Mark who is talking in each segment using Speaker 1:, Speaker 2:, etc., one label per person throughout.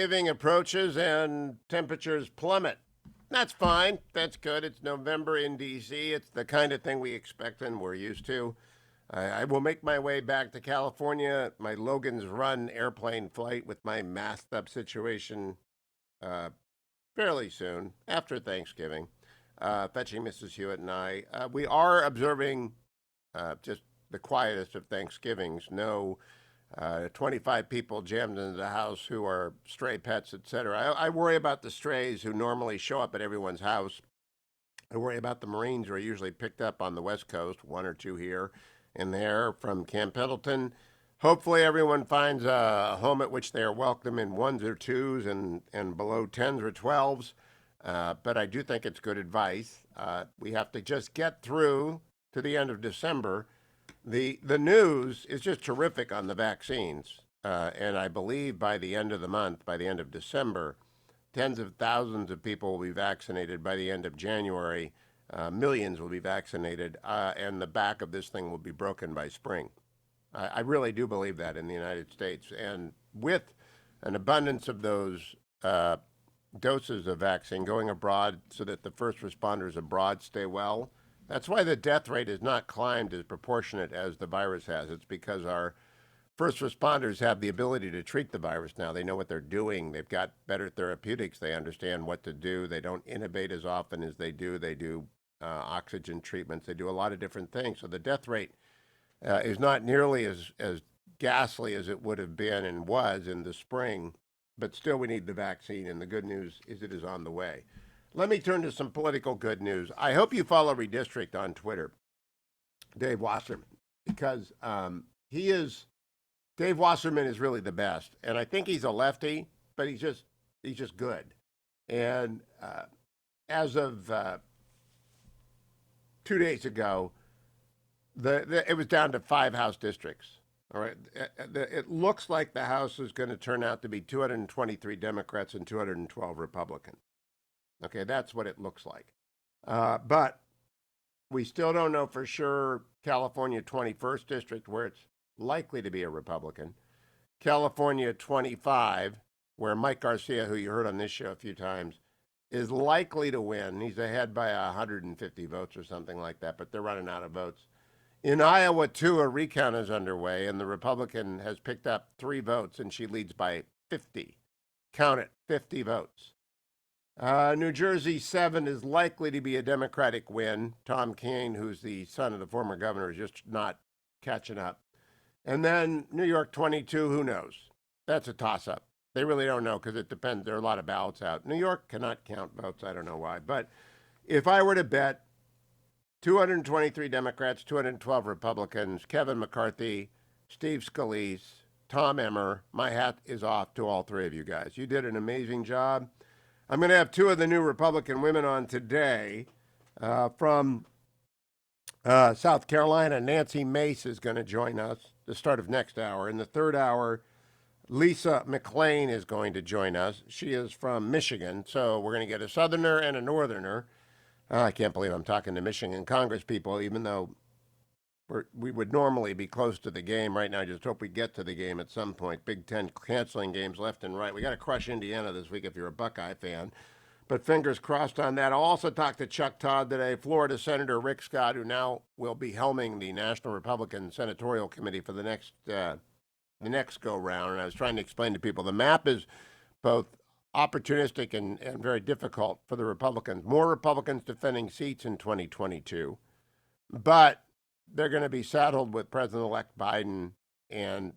Speaker 1: Thanksgiving approaches and temperatures plummet. That's fine. That's good. It's November in D.C. It's the kind of thing we expect and we're used to. I will make my way back to California, my Logan's Run airplane flight with my masked up situation uh, fairly soon after Thanksgiving, fetching Mrs. Hewitt and I. We are observing just the quietest of Thanksgivings. No 25 people jammed into the house who are stray pets, etc. I worry about the strays who normally show up at everyone's house. I worry about the Marines who are usually picked up on the West Coast, one or two here and there from Camp Pendleton. Hopefully, everyone finds a home at which they are welcome in ones or twos and below tens or twelves. But I do think it's good advice. We have to just get through to the end of December. The news is just terrific on the vaccines, and I believe by the end of the month, by the end of December, tens of thousands of people will be vaccinated. By the end of January, millions will be vaccinated, and the back of this thing will be broken by spring. I really do believe that in the United States, and with an abundance of those doses of vaccine going abroad so that the first responders abroad stay well. That's why the death rate has not climbed as proportionate as the virus has. It's because our first responders have the ability to treat the virus now. They know what they're doing. They've got better therapeutics. They understand what to do. They don't intubate as often as they do. They do oxygen treatments. They do a lot of different things. So the death rate is not nearly as ghastly as it would have been and was in the spring, but still we need the vaccine, and the good news is it is on the way. Let me turn to some political good news. I hope you follow Redistrict on Twitter, Dave Wasserman, because Dave Wasserman is really the best, and I think he's a lefty, but he's just good. And as of 2 days ago, it was down to 5 House districts. All right, it looks like the House is going to turn out to be 223 Democrats and 212 Republicans. Okay, that's what it looks like. But we still don't know for sure California 21st District, where it's likely to be a Republican. California 25, where Mike Garcia, who you heard on this show a few times, is likely to win. He's ahead by 150 votes or something like that, but they're running out of votes. In Iowa, too, a recount is underway, and the Republican has picked up 3 votes, and she leads by 50. Count it, 50 votes. New Jersey 7 is likely to be a Democratic win. Tom Kean, who's the son of the former governor, is just not catching up. And then New York 22, who knows? That's a toss-up. They really don't know because it depends. There are a lot of ballots out. New York cannot count votes. I don't know why. But if I were to bet 223 Democrats, 212 Republicans, Kevin McCarthy, Steve Scalise, Tom Emmer, my hat is off to all 3 of you guys. You did an amazing job. I'm going to have 2 of the new Republican women on today from South Carolina. Nancy Mace is going to join us the start of next hour. In the third hour, Lisa McLean is going to join us. She is from Michigan, so we're going to get a Southerner and a Northerner. I can't believe I'm talking to Michigan Congress people, even though we would normally be close to the game right now. I just hope we get to the game at some point. Big Ten canceling games left and right. We got to crush Indiana this week if you're a Buckeye fan. But fingers crossed on that. I'll also talk to Chuck Todd today, Florida Senator Rick Scott, who now will be helming the National Republican Senatorial Committee for the next go round. And I was trying to explain to people the map is both opportunistic and very difficult for the Republicans. More Republicans defending seats in 2022, but they're going to be saddled with President-elect Biden. And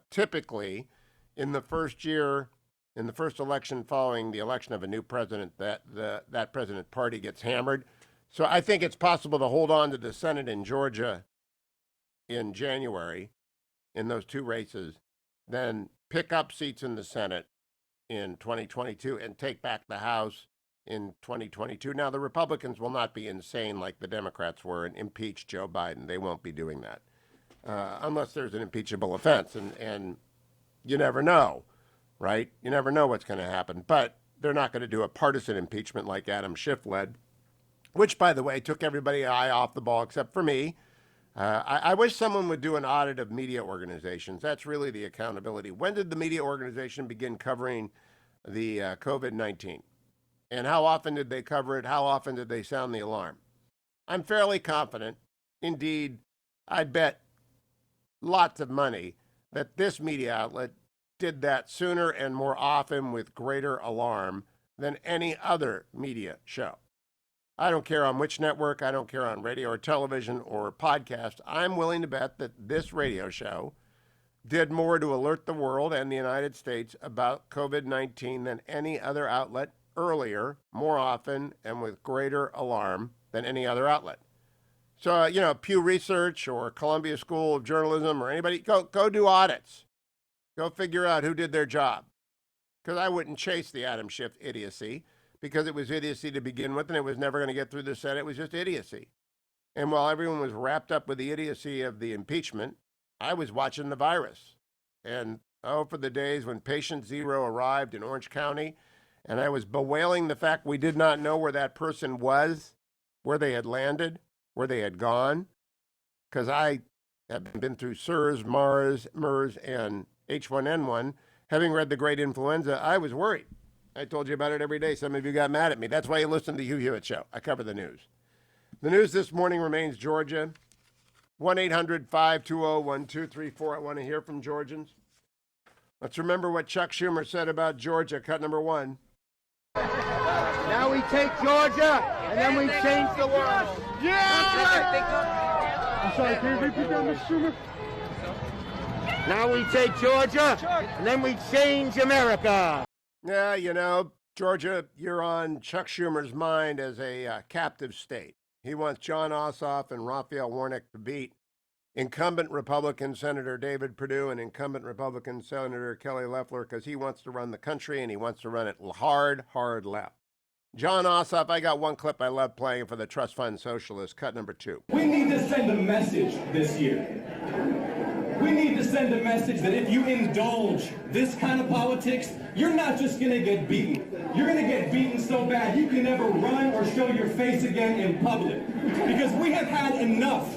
Speaker 1: typically, in the first year, in the first election following the election of a new president, that president party gets hammered. So I think it's possible to hold on to the Senate in Georgia in January in those 2 races, then pick up seats in the Senate in 2022 and take back the House in 2022. Now, the Republicans will not be insane like the Democrats were and impeach Joe Biden. They won't be doing that unless there's an impeachable offense. And you never know, right? You never know what's going to happen. But they're not going to do a partisan impeachment like Adam Schiff led, which, by the way, took everybody's eye off the ball except for me. I wish someone would do an audit of media organizations. That's really the accountability. When did the media organization begin covering the COVID-19? And how often did they cover it? How often did they sound the alarm? I'm fairly confident, indeed, I'd bet lots of money that this media outlet did that sooner and more often with greater alarm than any other media show. I don't care on which network, I don't care on radio or television or podcast. I'm willing to bet that this radio show did more to alert the world and the United States about COVID-19 than any other outlet earlier, more often, and with greater alarm than any other outlet. So, Pew Research or Columbia School of Journalism or anybody, go do audits. Go figure out who did their job. Because I wouldn't chase the Adam Schiff idiocy, because it was idiocy to begin with, and it was never going to get through the Senate. It was just idiocy. And while everyone was wrapped up with the idiocy of the impeachment, I was watching the virus. And for the days when patient zero arrived in Orange County, and I was bewailing the fact we did not know where that person was, where they had landed, where they had gone, because I have been through SARS, MERS, and H1N1. Having read The Great Influenza, I was worried. I told you about it every day. Some of you got mad at me. That's why you listen to the Hugh Hewitt Show. I cover the news. The news this morning remains Georgia. 1-800-520-1234. I want to hear from Georgians. Let's remember what Chuck Schumer said about Georgia, cut number 1.
Speaker 2: Now we take Georgia, and then we change the world. Yeah!
Speaker 3: I'm sorry, can you repeat that, Mr. Schumer?
Speaker 2: Now we take Georgia, and then we change America.
Speaker 1: Yeah, Georgia, you're on Chuck Schumer's mind as a captive state. He wants John Ossoff and Raphael Warnock to beat incumbent Republican Senator David Perdue and incumbent Republican Senator Kelly Loeffler because he wants to run the country and he wants to run it hard left. John Ossoff, I got one clip I love playing for the Trust Fund Socialists, cut number 2.
Speaker 4: We need to send a message this year. We need to send a message that if you indulge this kind of politics, you're not just going to get beaten. You're going to get beaten so bad you can never run or show your face again in public. Because we have had enough,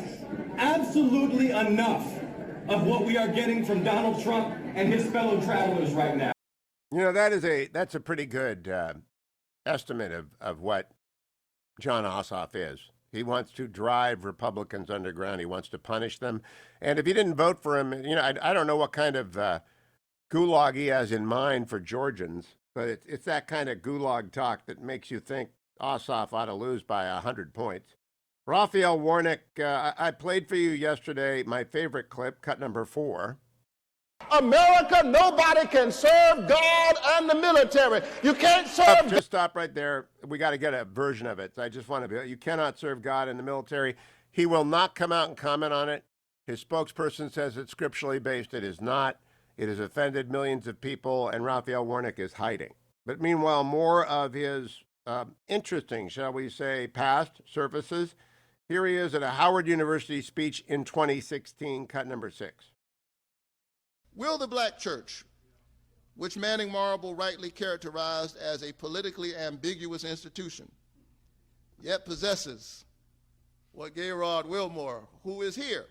Speaker 4: absolutely enough, of what we are getting from Donald Trump and his fellow travelers right now.
Speaker 1: That's a pretty good estimate of what John Ossoff is. He wants to drive Republicans underground. He wants to punish them. And if you didn't vote for him, I don't know what kind of gulag he has in mind for Georgians, but it's that kind of gulag talk that makes you think Ossoff ought to lose by 100 points. Raphael Warnock, I played for you yesterday my favorite clip, cut number 4.
Speaker 5: America, nobody can serve God and the military. You can't serve.
Speaker 1: Just stop right there. We got to get a version of it. I just want to you cannot serve God and the military. He will not come out and comment on it. His spokesperson says it's scripturally based. It is not. It has offended millions of people, and Raphael Warnock is hiding. But meanwhile, more of his interesting, shall we say, past surfaces. Here he is at a Howard University speech in 2016, cut number 6.
Speaker 5: Will the black church, which Manning Marable rightly characterized as a politically ambiguous institution, yet possesses what Gayrard Wilmore, who is here,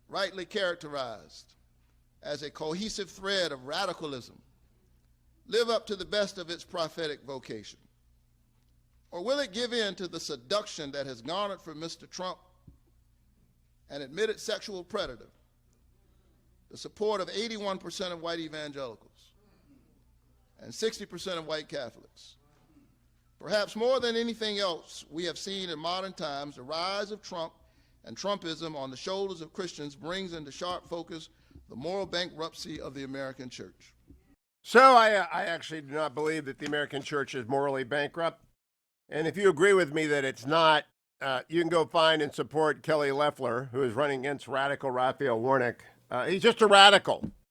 Speaker 5: rightly characterized as a cohesive thread of radicalism, live up to the best of its prophetic vocation? Or will it give in to the seduction that has garnered from Mr. Trump, an admitted sexual predator, the support of 81% of white evangelicals and 60% of white Catholics? Perhaps more than anything else, we have seen in modern times the rise of Trump and Trumpism on the shoulders of Christians brings into sharp focus the moral bankruptcy of the American church.
Speaker 1: So I actually do not believe that the American church is morally bankrupt. And if you agree with me that it's not, you can go find and support Kelly Loeffler, who is running against radical Raphael Warnock. He's just a radical.